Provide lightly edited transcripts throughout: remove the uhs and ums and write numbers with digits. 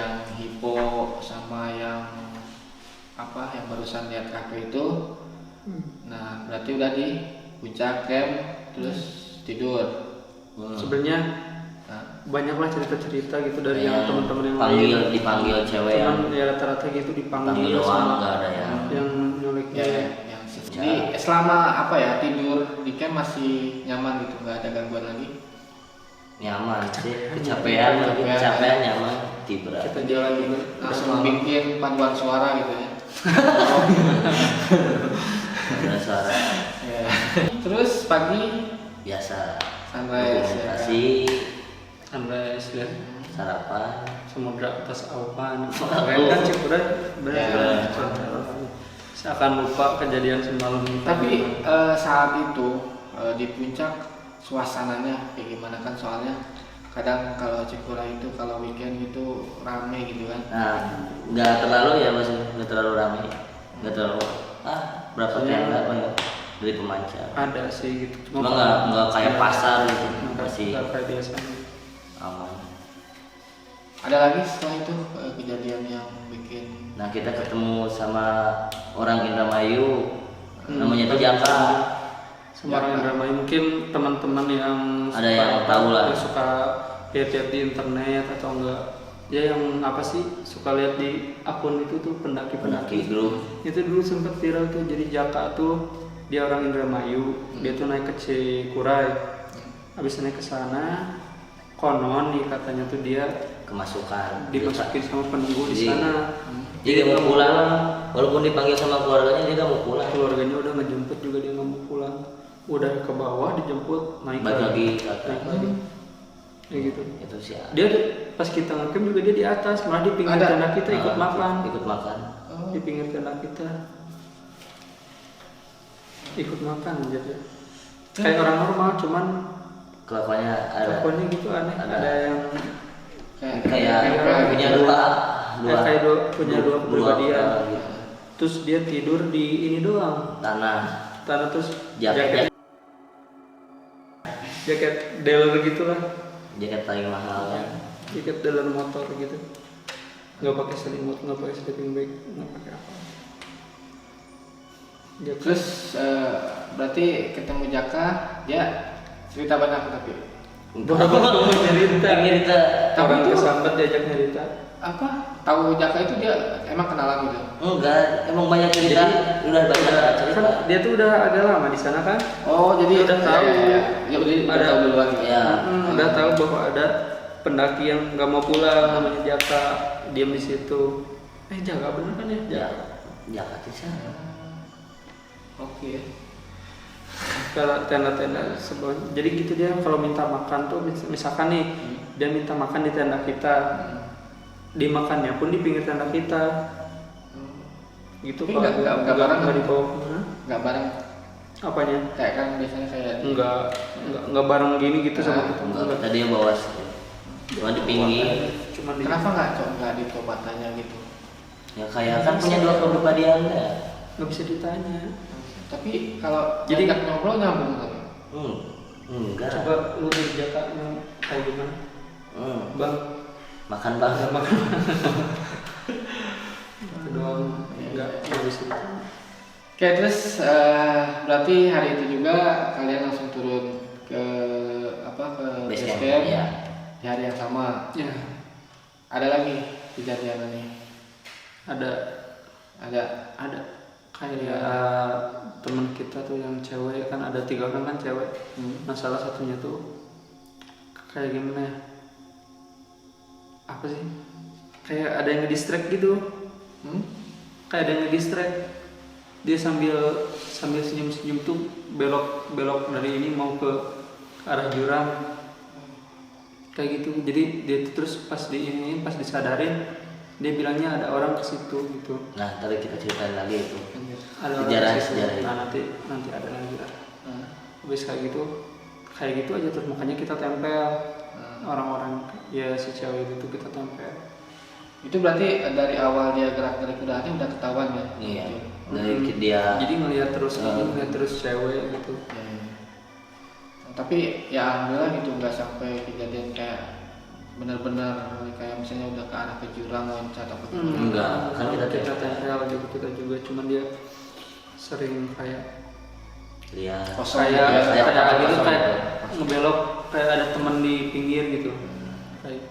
yang hipo sama yang apa yang barusan lihat kafe itu. Nah berarti udah di puncak camp terus tidur. Sebenarnya banyaklah cerita-cerita gitu dari yang teman-teman yang lain. Dipanggil cewek cuman ya rata-rata gitu dipanggil doang, nggak ada yang nyuliknya. Yang jadi selama apa ya tidur di camp masih nyaman gitu, nggak ada gangguan lagi. Nyaman sih, kecapean nyaman tidur. Kita jalan juga Langsung bikin paduan suara gitu ya. Ada suara. Ya. Terus pagi Biasa. sunrise ya kan? sunrise ya, Sarapan. samudra atas awan. Keren kan Cipuran benar. Seakan lupa kejadian semalam. Tapi saat itu di puncak suasananya kayak gimana kan, soalnya kadang kalau Cikura itu kalau weekend gitu rame gitu kan. Nah, nggak terlalu ya mas, nggak terlalu ramai, nggak terlalu berapa tenda apa ya dari pemancar. Ada sih gitu, Cuma nggak kayak pasar gitu, masih nggak kayak biasanya. aman. Ada lagi setelah itu kejadian yang bikin. Nah kita ketemu sama orang Indramayu, namanya itu Jaka. Sama orang Indramayu, mungkin teman-teman yang Ada yang tahu lah. yang suka lihat-lihat di internet atau enggak ya, yang apa sih suka lihat di akun itu tuh pendaki Grup. itu dulu sempat viral tuh. Jadi Jaka tuh dia orang Indramayu, dia tuh naik ke Cikuray, habis naik ke sana konon nih katanya tuh dia Kemasukan. dimasukin sama penunggu di sana. Dia nggak mau pulang, walaupun dipanggil sama keluarganya dia nggak mau pulang. Keluarganya udah ngejemput juga dia nggak mau pulang, udah ke bawah dijemput naik Balik lagi ke naik atas. lagi kayak gitu. Itu sih. Dia pas kita ngecamp juga dia di atas, malah di pinggir tenda kita ikut makan. Ikut makan. Di pinggir tenda kita ikut makan aja dia. Kayak orang normal, cuman Kelakuannya ada. kelakuannya gitu aneh. Ada yang Kayak punya dua kayak punya dua kepribadian. gitu. Terus dia tidur di ini doang, Tanah. terus Jaket dealer gitulah, jaket paling mahal kan. jaket dealer motor gitu. Nggak pakai selimut, nggak pakai sleeping bag, nggak pakai apa. Jaket. Terus berarti ketemu Jaka dia cerita banyak tapi Cerita. Tapi Orang itu- kesambat diajak nyerita. apa tahu Jaka itu dia emang kenalan gitu. Enggak, emang banyak cerita. Udah banyak cerita. Kan dia tuh udah agak lama di sana kan. Oh jadi Udah tahu. ya udah Ada tahu duluan gitu. Ya. Udah tahu bahwa ada pendaki yang nggak mau pulang namanya Jaka, diam di situ. Jaka bener kan ya? Ya, Jakarta sih. Oke. Kalau tenda-tenda sebelum, jadi gitu dia kalau minta makan tuh misalkan nih dia minta makan di tenda kita, dimakannya pun di pinggir tenda kita. Gitu. Tapi Kalau nggak bareng nggak dibawa kemana? Nggak bareng Apanya? kayak kan biasanya kayak Enggak bareng gini gitu sama kita. Enggak, tadi yang bawa cuma di pinggir. Cuma di kenapa nggak dicoba tanya gitu? Ya kayak kan punya dua kepribadian ya. nggak bisa ditanya. Tapi kalau Jadi- diajak ngobrol nyambung kan? Enggak. Coba lu dari Jaka kayak gimana? Bang, Makan bang. nggak makan. Itu doang, nggak bisa ditanya. Oke terus berarti hari itu juga kalian langsung turun ke ke Base base camp, camp ya. di hari yang sama. Ya, Ada lagi kejadian ini? ada Ada. kayak teman kita tuh yang cewek kan, ada 3 orang kan cewek. Nah salah satunya tuh kayak gimana ya, apa sih, kayak ada yang ngedistract gitu. Kayak ada yang ngedistract, dia sambil senyum tuh belok dari ini mau ke arah jurang kayak gitu. Jadi dia tuh terus pas disadarin dia bilangnya ada orang ke situ gitu. Nah, tadi kita ceritain lagi itu. Ada orang Sejarah- ke situ. sejarah itu. Nah nanti ada lagi lah. Habis kayak gitu aja terus, makanya kita tempel orang-orang ya si cewek itu kita tempel. Itu berarti dari awal dia gerak-gerik udah ketahuan ya? Iya. Dari dia. Jadi ngelihat terus cewek gitu. Ya. Tapi ya alhamdulillah gitu nggak sampai kejadian kayak benar-benar kayak misalnya udah ke arah ke jurang loncat atau ke jurang? Enggak, kan kita tempel gitu kita juga, cuman dia sering kayak lihat Kosong kayak gitu ya. kayak gitu kosong kayak gitu. ngebelok kayak ada teman di pinggir gitu. Kayak.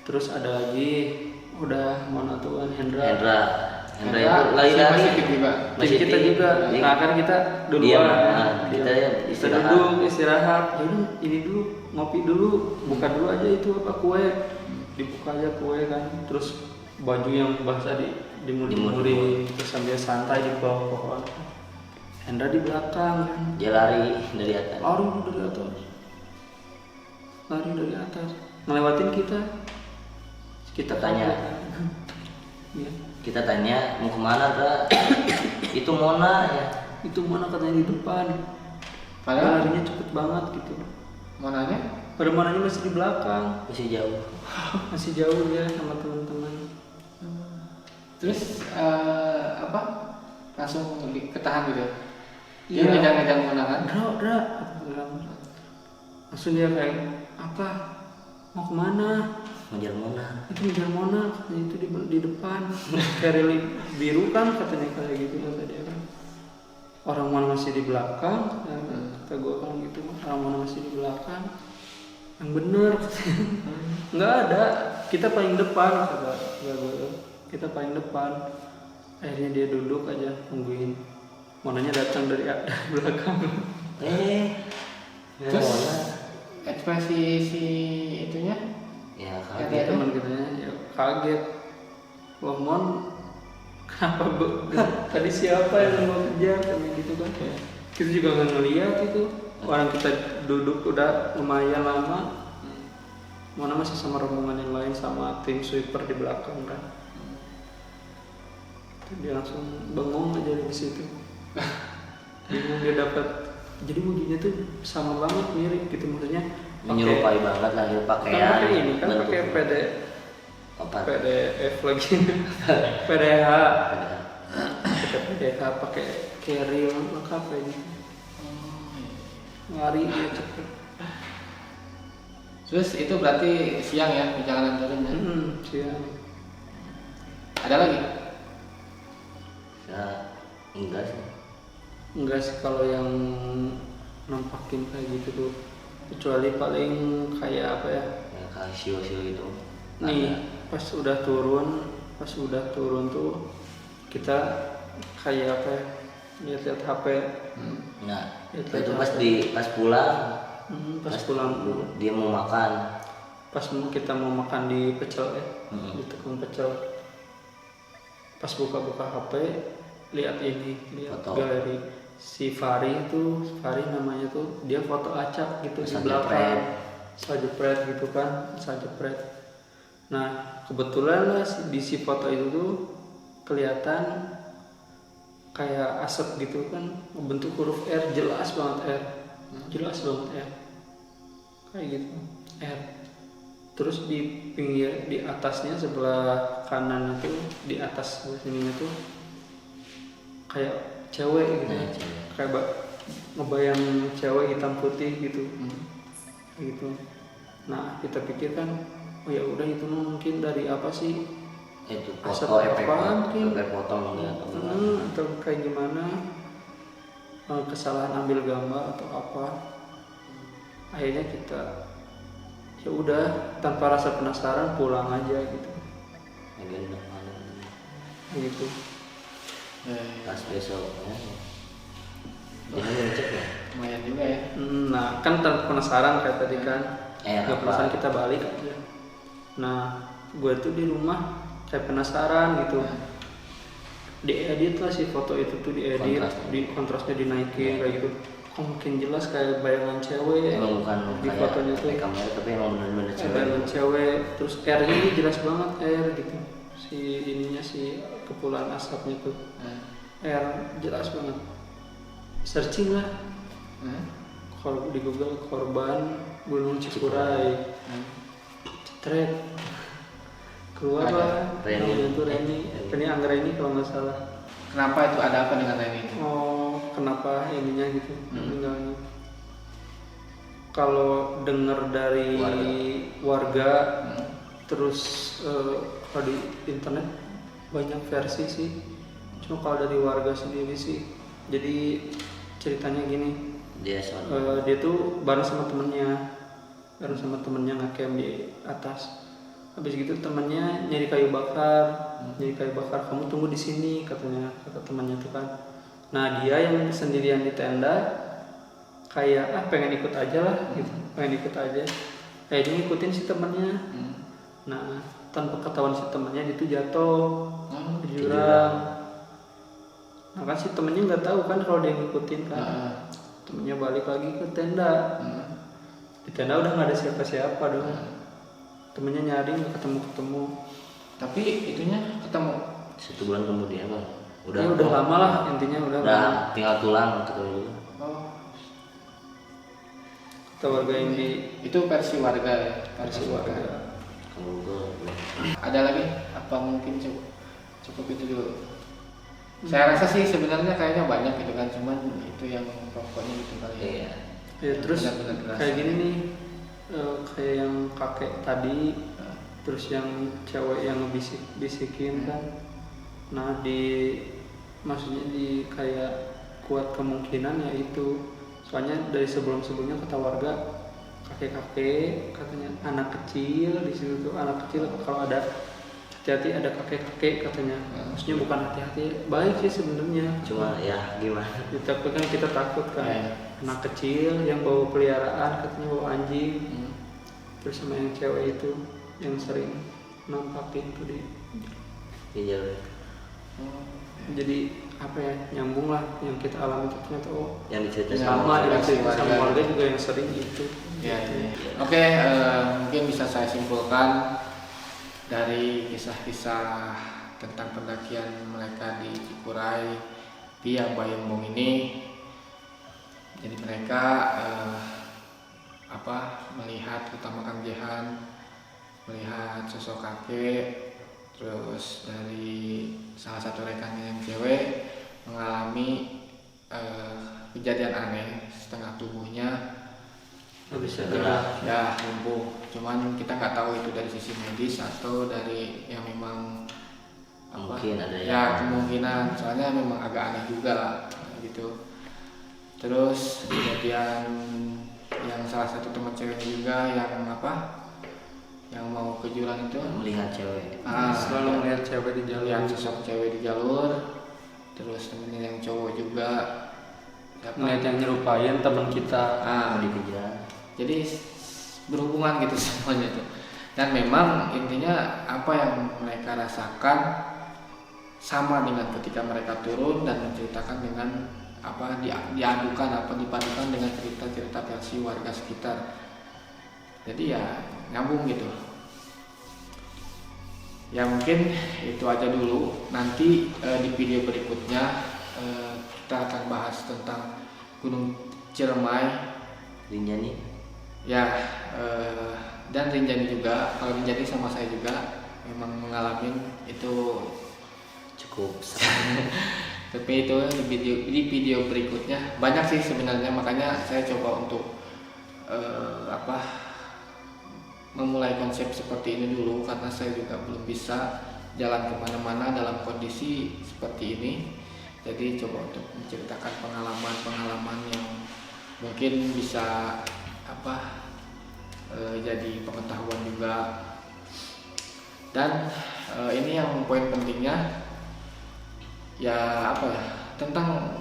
Terus ada lagi udah mana tuh kan Hendra Hendra itu lari-lari masih aktif juga. tim kita juga. Iya. Nah kan kita Diam, duluan kita ya istirahat. duduk istirahat. Yaudah ini dulu ngopi dulu, buka dulu aja itu apa kue, dibuka aja kue kan. Terus baju yang basah dimuri terus sambil santai di bawah pohon. Hendra di belakang kan. Dia lari dari atas. Lari dari atas ngelewatin kita Tanya. Iya. Kita tanya mau kemana Dra? Itu Mona ya. Itu mana katanya di depan. Padahal Larinya cepet banget gitu. mananya? Pada mananya masih di belakang, Masih jauh. masih jauh ya sama teman-teman. Terus apa? Langsung ketahan gitu. Dia Iya. ngejar-ngejar mana kan? Dra, aku bilang. Langsung dia kayak apa? Mau kemana? Ngejar Mona. Itu ngejar Mona, katanya itu di depan. Kayak biru kan katanya kayak gitu kata dia kan. Orang mana masih di belakang? Kata gue kan gitu. Orang mana masih di belakang? Yang bener katanya. Nggak ada. Kita paling depan kata gue. Kita paling depan. Akhirnya dia duduk aja nungguin Monanya datang dari belakang. Terus Mona. ekspresi si itunya? Ya Kaget kaget. teman kitanya ya kaget. Wah Mon, kenapa tadi siapa yang mau kejar kayak gitu kan? Kita juga nggak ngeliat itu. Orang kita duduk udah lumayan lama. Mona masih sama rombongan yang lain sama tim sweeper di belakang kan. Dia langsung bengong aja di situ. Bingung dia dapat. Jadi wujudnya tuh sama banget mirip gitu maksudnya. Menyerupai banget lah itu pakaian. Kan pakai ini kan bentuk. pakai Apa? PDF lagi. PDH. Pakai PDH pakai carrier lengkap ini. Lari dia cepet. Terus itu berarti siang ya perjalanan turunnya? Siang. Ada lagi? Ya, enggak sih. Enggak sih kalau yang nampakin kayak gitu tuh, kecuali paling kayak apa ya? Ya kayak siu-siu itu. Nih pas udah turun tuh kita kayak apa ya? Lihat-lihat HP. Nah, Itu itu pas pulang. Pas pulang Dia mau makan. pas kita mau makan di pecel ya, di tukang pecel. Pas buka-buka HP, lihat Foto. galeri si Fari namanya tuh, dia foto acak gitu di belakang, sajepret gitu kan, sajepret. Nah kebetulan lah di si foto itu tuh kelihatan kayak asap gitu kan, bentuk huruf R, jelas banget R, kayak gitu R. Terus di pinggir, di atasnya sebelah kanan itu, di atas sininya tuh kayak cewek gitu, kayak ngebayang cewek hitam putih gitu, gitu. Nah kita pikir kan, oh ya udah itu mungkin dari apa sih? Itu Asap foto efek apaan mungkin? foto enggak Atau kayak gimana? Kesalahan ambil gambar atau apa? Akhirnya kita ya udah tanpa rasa penasaran pulang aja gitu. Gitu. Pas besoknya dia ngecek ya. Lumayan juga ya. Nah kan tanpa penasaran kayak tadi kan. Gak Apa? penasaran kita balik aja. Nah gue tuh di rumah kayak penasaran gitu. Diedit lah si foto itu tuh diedit, kontrasnya dinaikin kayak gitu. Kok makin jelas kayak bayangan cewek. Emang bukan di kayak fotonya tuh kamera tapi emang bener-bener cewek. bayangan cewek. Terus R-nya ini jelas banget R gitu. Si ininya si kepulan asapnya tuh R jelas banget. Searching lah. Kalau di Google korban Gunung Cikuray. Cetret. Keluar lah. Namanya tuh Reni Anggreni kalau nggak salah. Kenapa itu ada apa dengan Reni itu? Oh, kenapa ininya gitu meninggalnya? kalau dengar dari warga terus kalau di internet banyak versi sih, cuma kalau dari warga sendiri sih, jadi ceritanya gini, dia tuh bareng sama temennya ngecamp di atas. Habis gitu temennya nyari kayu bakar, kamu tunggu di sini katanya, kata temannya tuh kan. Nah dia yang sendirian di tenda kayak pengen ikut aja lah gitu, dia ngikutin si temannya. Nah tanpa ketahuan si temannya itu jatuh ke jurang. Nah kan si temennya nggak tahu kan kalau dia ngikutin kan. Temennya balik lagi ke tenda. Di tenda udah nggak ada siapa-siapa dong. Temennya nyari nggak ketemu. Tapi itunya ketemu 1 bulan kemudian bang. Udah lama lah intinya udah tinggal tulang gitu. Kata warga yang itu versi warga ya. Ada lagi apa mungkin cukup itu dulu. Saya rasa sih sebenarnya kayaknya banyak gitu kan, cuman itu yang pokoknya gitu kali ya. Ya terus kayak gini nih, kayak yang kakek tadi, terus yang cewek yang bisikin kan. Nah maksudnya di kayak kuat kemungkinan ya itu, soalnya dari sebelumnya kata warga kakek katanya anak kecil di situ tuh, anak kecil kalau ada hati-hati ada kakek katanya. Maksudnya bukan hati-hati, baik sih sebenarnya, cuma ya gimana, tapi kan kita takut kan. Anak kecil yang bawa peliharaan katanya, bawa anjing. Terus sama yang cewek itu yang sering nampakin tuh di jalur. Jadi apa ya, nyambung lah yang kita alami ternyata yang diceritain sama warga juga yang sering gitu. Ya. Oke, mungkin bisa saya simpulkan dari kisah-kisah tentang pendakian mereka di Cikuray via Bayembong ini. Jadi mereka melihat utama Kang Jehan, melihat sosok kakek, terus dari salah satu rekannya yang cewek mengalami kejadian aneh, setengah tubuhnya bisa ya lumpuh. Cuman kita nggak tahu itu dari sisi medis atau dari yang memang mungkin ada ya kemungkinan, soalnya memang agak aneh juga gitu. Terus kejadian yang salah satu teman cewek juga yang mau ke jurang itu melihat cewek, selalu melihat cewek di jalur, yang sosok cewek di jalur. Terus temennya yang cowok juga melihat yang nyerupain teman kita dikejar. Jadi berhubungan gitu semuanya tuh. Dan memang intinya apa yang mereka rasakan sama dengan ketika mereka turun dan menceritakan dengan dipadukan dengan cerita-cerita versi warga sekitar. Jadi ya nyambung gitu. Ya mungkin itu aja dulu. Nanti di video berikutnya kita akan bahas tentang Gunung Ciremai, Rinjani. Ya, dan Rinjani juga. Kalau Rinjani sama saya juga memang mengalami itu cukup tapi itu di video berikutnya banyak sih sebenarnya, makanya saya coba untuk memulai konsep seperti ini dulu, karena saya juga belum bisa jalan kemana-mana dalam kondisi seperti ini. Jadi coba untuk menceritakan pengalaman yang mungkin bisa jadi pengetahuan juga. Dan ini yang poin pentingnya ya tentang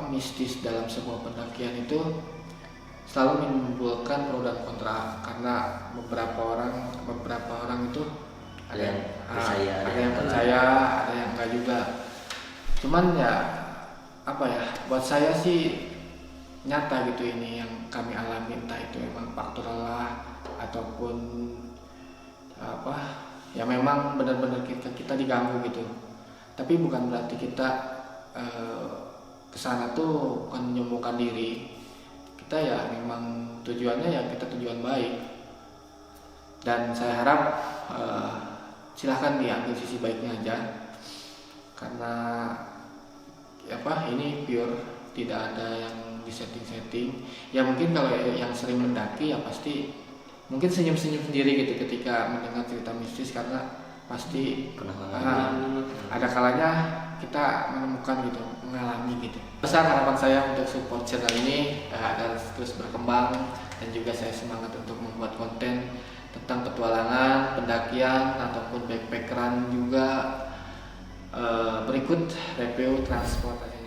mistis dalam sebuah pendakian itu selalu menimbulkan pro dan kontra, karena beberapa orang itu ada yang percaya, ada yang enggak juga. Cuman ya buat saya sih nyata gitu ini yang kami alami, entah itu emang faktor lelah ataupun ya memang benar-benar kita diganggu gitu. Tapi bukan berarti kita kesana tuh bukan menyombongkan diri. Kita ya memang tujuannya ya kita tujuan baik. Dan saya harap silahkan diambil sisi baiknya aja, karena ini pure, tidak ada yang di setting-setting. Ya mungkin kalau yang sering mendaki ya pasti mungkin senyum-senyum sendiri gitu ketika mendengar cerita mistis, karena pasti Pernah ada kalanya kita menemukan gitu, mengalami gitu. Besar harapan saya untuk support channel ini agar terus berkembang, dan juga saya semangat untuk membuat konten tentang petualangan, pendakian ataupun backpackeran juga. Berikut review transportasi.